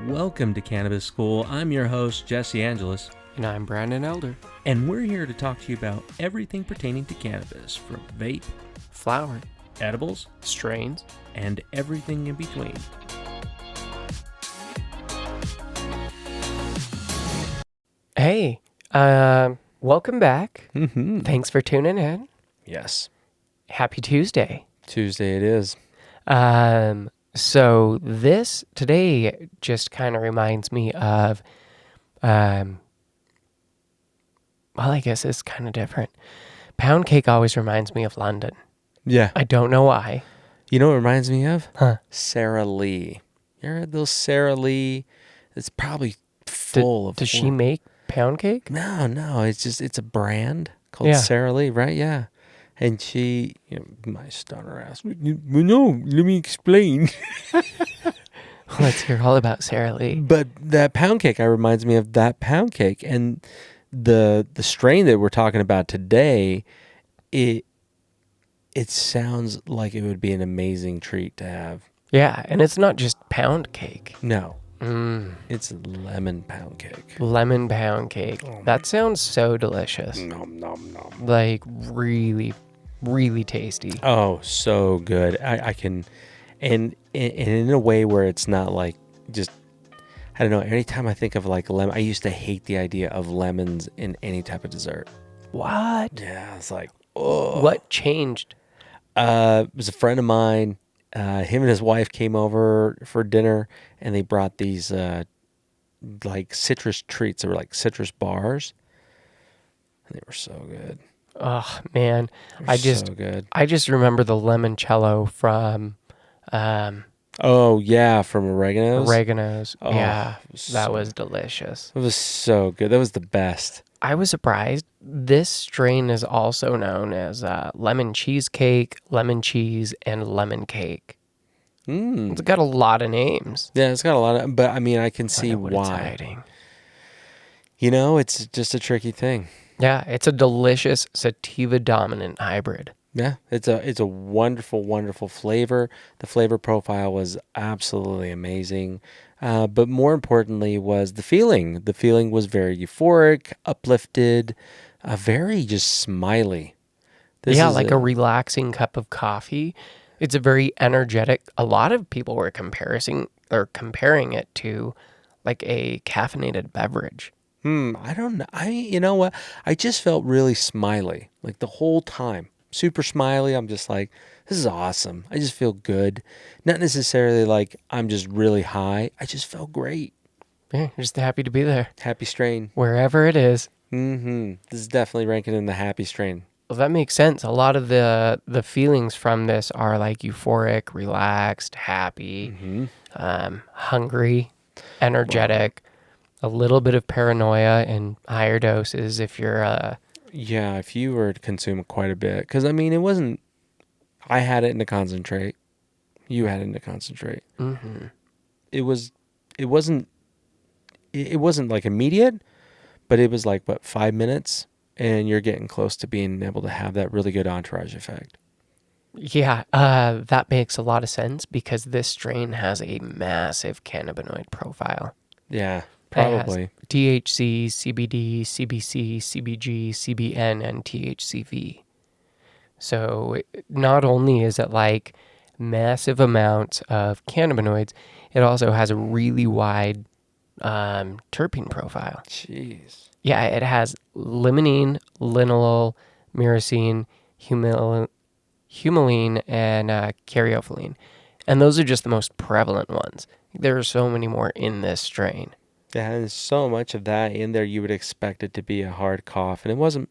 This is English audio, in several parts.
Welcome to Cannabis School. I'm your host, Jesse Angeles. And I'm Brandon Elder. And we're here to talk to you about everything pertaining to cannabis, from vape, Flower, edibles, strains, and everything in between. Hey, welcome back. Mm-hmm. Thanks for tuning in. Yes. Happy Tuesday. Tuesday it is. So this today just kind of reminds me of, well, I guess it's kind of different. Pound cake always reminds me of London. Yeah. I don't know why. You know what it reminds me of? Huh. Sara Lee. You ever had those Sara Lee? It's probably full of... Does she make pound cake? No. It's a brand called Yeah. Sara Lee, right? Yeah. And she, my stunner ass. No, let me explain. Let's hear all about Sara Lee. But that pound cake reminds me of that pound cake, and the strain that we're talking about today, it sounds like it would be an amazing treat to have. Yeah, and it's not just pound cake. No, it's lemon pound cake. Lemon pound cake. That sounds so delicious. Nom nom nom. Like really, really tasty. Oh, so good. I can, and in a way where it's not like just, I don't know. Anytime I think of like lemon, I used to hate the idea of lemons in any type of dessert. What? Yeah, it's like, oh. What changed? It was a friend of mine. Him and his wife came over for dinner, and they brought these like citrus treats. They were like citrus bars, and they were so good. Oh man, So good. I just remember the limoncello from Oh yeah, from Oregano's. Oh, Yeah, that so- was delicious. It was so good. That was the best. I was surprised. This strain is also known as lemon cheesecake, lemon cheese, and lemon cake. It's got a lot of names. Yeah, it's got a lot of, but I mean, I can see Wonder what it's why. hiding. It's just a tricky thing. Yeah, it's a delicious sativa dominant hybrid. Yeah, it's a wonderful, wonderful flavor. The flavor profile was absolutely amazing. But more importantly was the feeling. The feeling was very euphoric, uplifted, very just smiley. Yeah, like a relaxing cup of coffee. It's a very energetic. A lot of people were comparing it to like a caffeinated beverage. I don't know. You know what? I just felt really smiley, like the whole time. Super smiley. I'm just like, this is awesome. I just feel good. Not necessarily like I'm just really high. I just felt great. Yeah, just happy to be there. Happy strain. Wherever it is. This is definitely ranking in the happy strain. Well, that makes sense. A lot of the feelings from this are like euphoric, relaxed, happy, hungry, energetic, a little bit of paranoia in higher doses if you're Yeah, if you were to consume quite a bit. Because, I mean, it wasn't... I had it in a concentrate. You had it in a concentrate. Mm-hmm. It wasn't like immediate, but it was like, 5 minutes? And you're getting close to being able to have that really good entourage effect. Yeah, that makes a lot of sense because this strain has a massive cannabinoid profile. Yeah, probably. It has THC, CBD, CBC, CBG, CBN, and THCV. So not only is it like massive amounts of cannabinoids, it also has a really wide terpene profile. Jeez. Yeah, it has limonene, linalool, myrcene, humulene, and caryophyllene. And those are just the most prevalent ones. There are so many more in this strain. Yeah, and so much of that in there, you would expect it to be a hard cough. And it wasn't.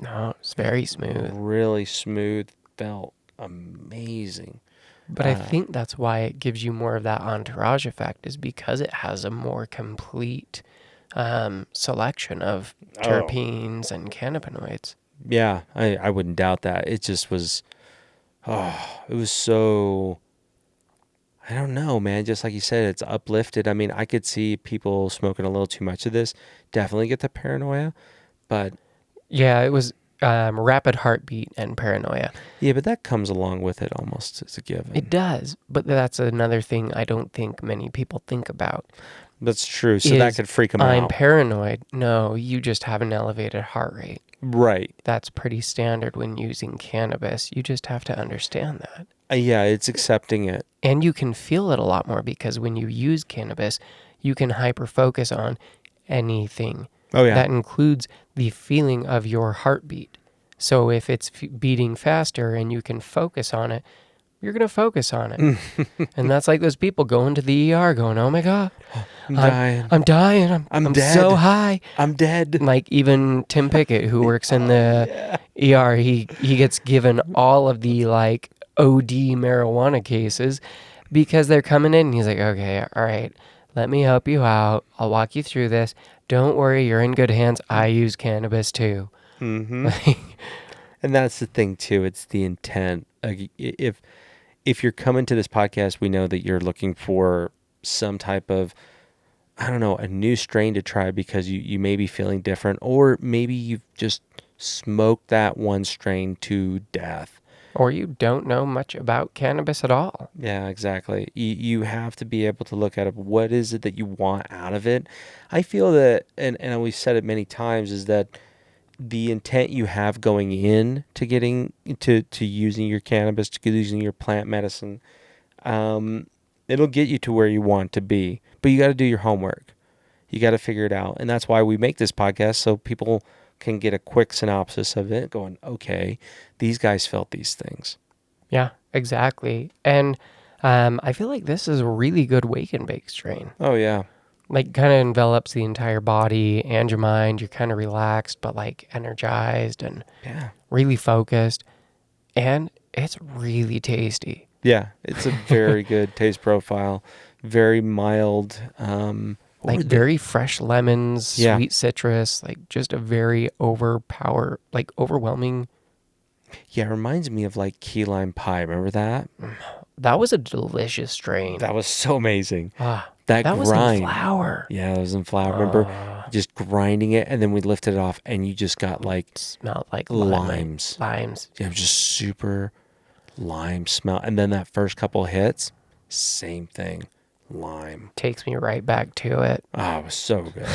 No, it's very smooth. Really smooth. Felt amazing. But I think that's why it gives you more of that entourage effect is because it has a more complete selection of terpenes and cannabinoids. Yeah, I wouldn't doubt that. It just was, it was so, I don't know, man. Just like you said, it's uplifted. I mean, I could see people smoking a little too much of this. Definitely get the paranoia, but Yeah, it was rapid heartbeat and paranoia. Yeah, but that comes along with it almost as a It given. does, but that's another thing I don't think many people think about That's true. So that is could freak them I'm out. paranoid. No, you just have an elevated heart rate. Right. That's pretty standard when using cannabis. You just have to understand that. Yeah, it's accepting it. And you can feel it a lot more because when you use cannabis, you can hyper focus on anything. Oh, yeah. That includes the feeling of your heartbeat. So if it's beating faster and you can focus on it, you're going to focus on it. And that's like those people going to the ER going, "Oh my god, I'm I'm dying. I'm dying. I'm so dead. high." I'm dead. Like even Tim Pickett, who works in the Yeah. ER, he gets given all of the like OD marijuana cases because they're coming in and he's like, "Okay, all right, let me help you out. I'll walk you through this. Don't worry, you're in good hands. I use cannabis too." Mm-hmm. And that's the thing too. It's the intent. Like if you're coming to this podcast, we know that you're looking for some type of, I don't know, a new strain to try because you may be feeling different, or maybe you've just smoked that one strain to death. Or you don't know much about cannabis at all. Yeah, exactly. You have to be able to look at it. What is it that you want out of it? I feel that, and we've said it many times, is that the intent you have going in to getting to using your cannabis, to using your plant medicine, it'll get you to where you want to be. But you got to do your homework. You got to figure it out. And that's why we make this podcast, so people can get a quick synopsis of it going, okay, these guys felt these things. Yeah, exactly. And I feel like this is a really good wake and bake strain. Oh, yeah. Like kind of envelops the entire body and your mind. You're kind of relaxed, but like energized and Yeah. really focused. And it's really tasty. Yeah. It's a very good taste profile. Very mild. What Like were the, very fresh lemons, yeah. sweet citrus, like just a very overwhelming. Yeah. It reminds me of like key lime pie. Remember that? That was a delicious strain. That was so amazing. Ah, That that was in grind. flower. Yeah, it was in flour. Remember just grinding it, and then we lifted it off, and you just got like Smelled like limes. limes. Yeah, it was just super lime smell. And then that first couple hits, same thing, lime. Takes me right back to it. Oh, it was so good.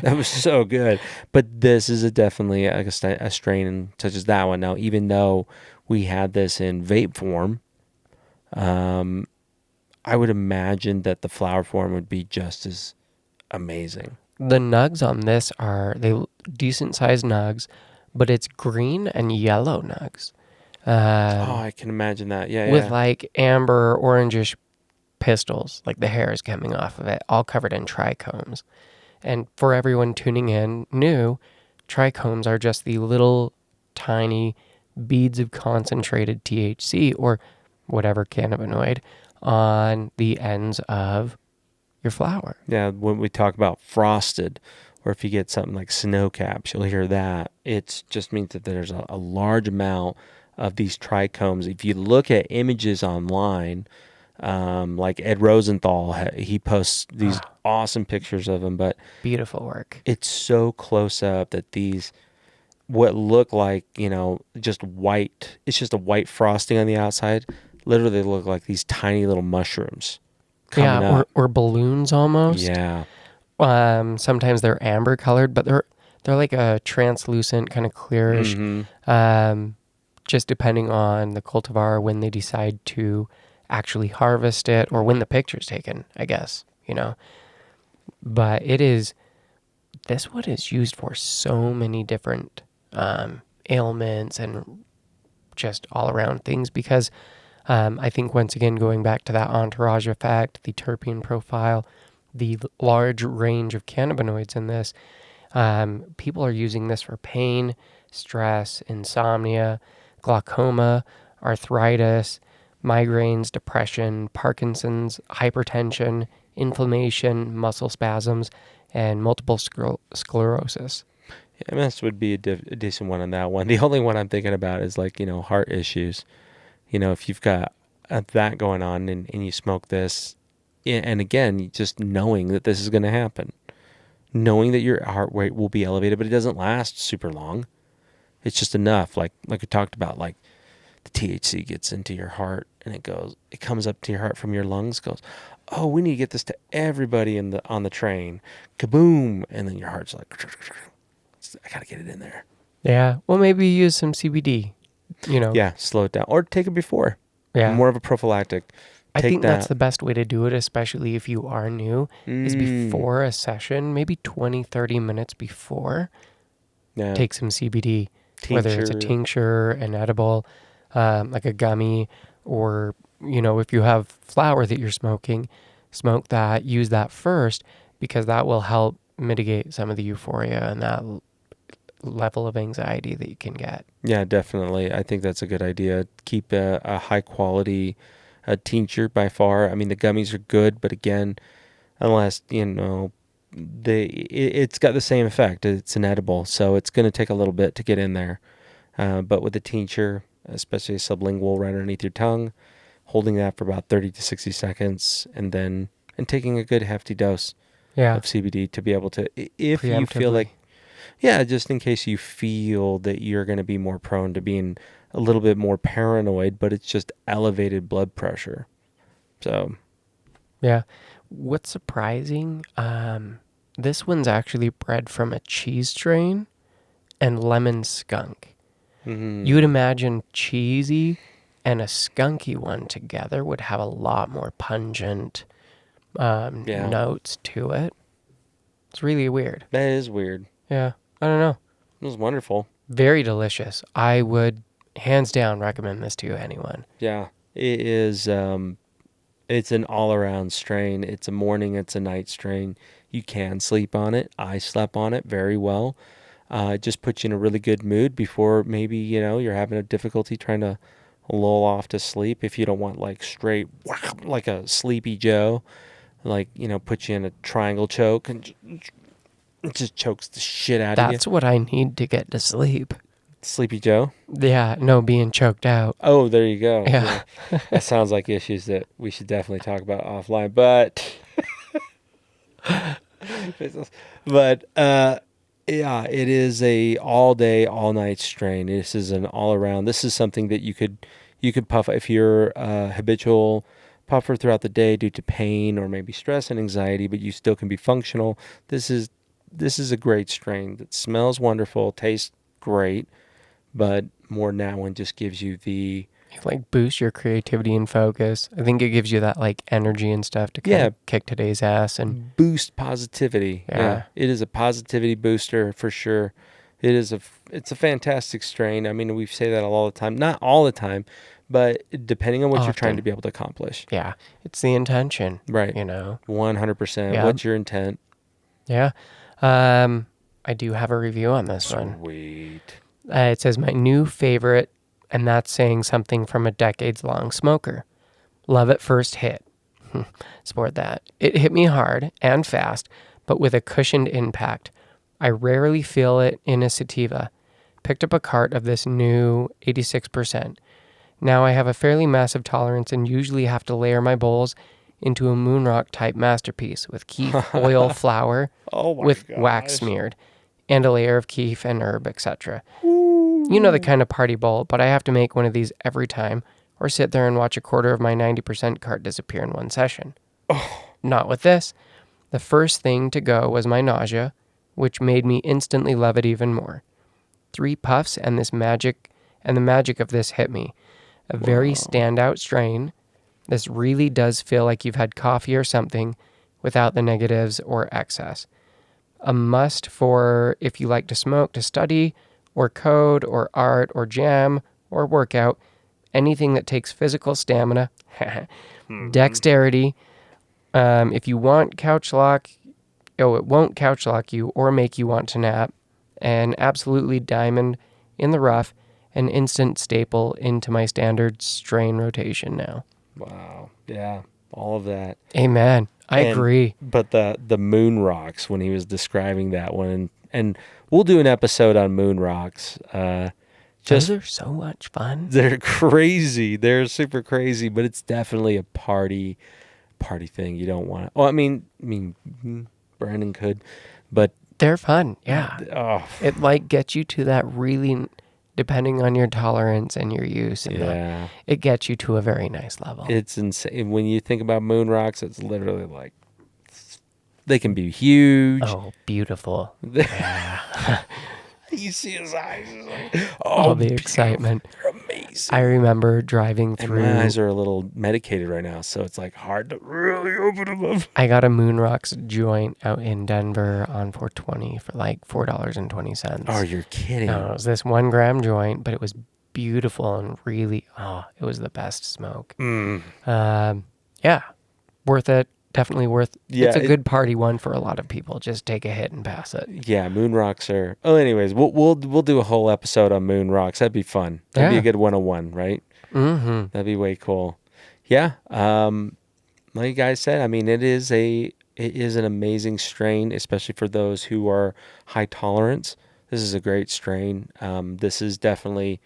That was so good. But this is definitely a strain such as that one. Now, even though we had this in vape form, I would imagine that the flower form would be just as amazing. The nugs on this are they decent sized nugs, but it's green and yellow nugs. Oh, I can imagine that. Yeah, With yeah. like amber orangish pistils, like the hair is coming off of it, all covered in trichomes. And for everyone tuning in new, trichomes are just the little tiny beads of concentrated THC or whatever cannabinoid on the ends of your flower. Yeah, when we talk about frosted, or if you get something like snow caps, you'll hear that. It just means that there's a large amount of these trichomes. If you look at images online, like Ed Rosenthal, he posts these awesome pictures of them, but Beautiful work. it's so close up that these, what look like, just white, it's just a white frosting on the outside, literally look like these tiny little mushrooms coming Yeah, up. or balloons almost. Yeah. Sometimes they're amber colored, but they're like a translucent kind of clearish. Mm-hmm. Just depending on the cultivar when they decide to actually harvest it or when the picture's taken, I guess, But this wood is used for so many different ailments and just all around things because I think once again, going back to that entourage effect, the terpene profile, the large range of cannabinoids in this, people are using this for pain, stress, insomnia, glaucoma, arthritis, migraines, depression, Parkinson's, hypertension, inflammation, muscle spasms, and multiple sclerosis. Yeah, MS would be a decent one on that one. The only one I'm thinking about is like, heart issues. If you've got that going on and you smoke this, and again, just knowing that this is going to happen, knowing that your heart rate will be elevated, but it doesn't last super long. It's just enough. Like we talked about, like the THC gets into your heart and it comes up to your heart from your lungs, goes, oh, we need to get this to everybody on the train. Kaboom. And then your heart's like, I got to get it in there. Yeah. Well, maybe use some CBD, you know. Yeah, slow it down. Or take it before. Yeah. More of a prophylactic. I Take think that's that. the best way to do it, especially if you are new, is before a session, maybe 20, 30 minutes before, Yeah. take some CBD, whether it's a Tincture. tincture, an edible, like a gummy, or, you know, if you have flower that you're smoking, smoke that, use that first, because that will help mitigate some of the euphoria and that level of anxiety that you can get. Yeah, definitely. I think that's a good idea. Keep a high quality tincture by far. I mean, the gummies are good, but again, unless, it's got the same effect. It's an edible, so it's going to take a little bit to get in there. But with the tincture, especially sublingual right underneath your tongue, holding that for about 30 to 60 seconds and taking a good hefty dose Yeah, of CBD to be able to, if you feel preemptively. like, yeah, just in case you feel that you're going to be more prone to being a little bit more paranoid, but it's just elevated blood pressure. So, Yeah. What's surprising, this one's actually bred from a cheese strain and lemon skunk. You would mm, imagine cheesy and a skunky one together would have a lot more pungent yeah, notes to it. It's really weird. that is weird. Yeah, I don't know. It was wonderful. Very delicious. I would hands down recommend this to anyone. Yeah, it is. It's an all-around strain. It's a morning, it's a night strain. You can sleep on it. I slept on it very well. It just puts you in a really good mood before maybe, you're having a difficulty trying to lull off to sleep. If you don't want like straight, like a sleepy Joe, like, put you in a triangle choke and it just chokes the shit out of you. That's what I need to get to sleep. Sleepy Joe? Yeah, no, being choked out. Oh, there you go. Yeah. Yeah. That sounds like issues that we should definitely talk about offline. But yeah, it is a all day, all night strain. This is an all around. This is something that you could puff if you're a habitual puffer throughout the day due to pain or maybe stress and anxiety, but you still can be functional. This is a great strain that smells wonderful, tastes great, but more now and just gives you the Like boost your creativity and focus. I think it gives you that like energy and stuff to kind yeah, of kick today's ass and boost positivity. Yeah, yeah. it is a positivity booster for sure. It's a fantastic strain. I mean, we say that all the time. Not all the time, but depending on what you're trying to Often. be able to accomplish. Yeah. It's the intention, Right. you know. 100%. Yeah. What's your intent? Yeah. I do have a review on this one. Sweet. It says my new favorite, and that's saying something from a decades long smoker. Love at first hit. Sport that. It hit me hard and fast, but with a cushioned impact. I rarely feel it in a sativa. Picked up a cart of this new 86%. Now I have a fairly massive tolerance and usually have to layer my bowls into a moonrock type masterpiece with keef oil flower Oh my with wax gosh. smeared and a layer of keef and herb, etc. You know the Ooh. kind of party bowl, but I have to make one of these every time or sit there and watch a quarter of my 90% cart disappear in one session. Not with this. The first thing to go was my nausea, which made me instantly love it even more. 3 puffs and the magic of this hit me. A very Wow. standout strain. This really does feel like you've had coffee or something without the negatives or excess. A must for if you like to smoke, to study, or code, or art, or jam, or workout, anything that takes physical stamina, Hmm. dexterity. If you want couch lock, it won't couch lock you or make you want to nap. And absolutely diamond in the rough, an instant staple into my standard strain rotation now. Wow. Yeah. All of that. Amen. I And agree. but the moon rocks when he was describing that one, and we'll do an episode on moon rocks. Those Just are so much fun. they're crazy. They're super crazy, but it's definitely a party thing. You don't want to. Oh, Brandon could, but They're fun. Yeah. oh, It like gets you to that really depending on your tolerance and your use, and Yeah. it gets you to a very nice level. It's insane. When you think about moon rocks, it's literally like they can be huge. Oh, beautiful. Yeah. You see his eyes. He's like, All oh, the beautiful. excitement. They're I amazing. remember driving And my eyes through. are a little medicated right now, so it's like hard to really open them up. I got a Moon Rocks joint out in Denver on 420 for like Oh, $4.20. you're No, kidding. it was this 1 gram joint, but it was beautiful and really, oh, it was the best smoke. Mm. Yeah, worth it. Definitely worth. Yeah, It's a good party one for a lot of people. Just take a hit and pass it. yeah. Moon rocks are. Oh, anyways, we'll do a whole episode on moon rocks. That'd be fun. That'd be a Yeah. good 101, right? Mm-hmm. That'd be way cool. Yeah. Like you guys said, I mean, it is an amazing strain, especially for those who are high tolerance. This is a great strain. This is definitely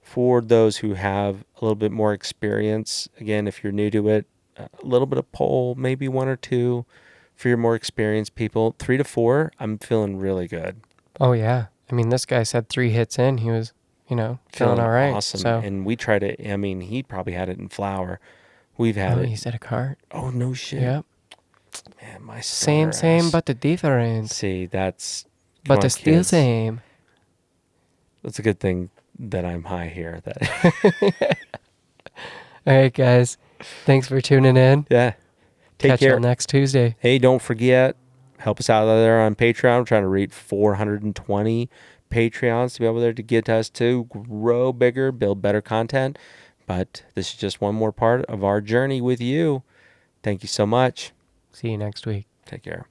for those who have a little bit more experience. Again, if you're new to it, a little bit of pull, maybe one or two. For your more experienced people, 3 to 4, I'm feeling really good. Oh yeah. I mean, this guy said 3 hits in, he was, feeling Feeling all right. awesome. So, And we tried it. I mean, he probably had it in flower. We've had oh, it. he said a cart. Oh, no shit. Yep. Man, my Same, stoner same, ass. but the different. See, that's. Come But on, the still kids. same. That's a good thing that I'm high here. That All right, guys. Thanks for tuning in. Yeah. Take Catch y'all care. next Tuesday. Hey, don't forget, help us out there on Patreon. We're trying to reach 420 Patreons to be able to get us to grow bigger, build better content. But this is just one more part of our journey with you. Thank you so much. See you next week. Take care.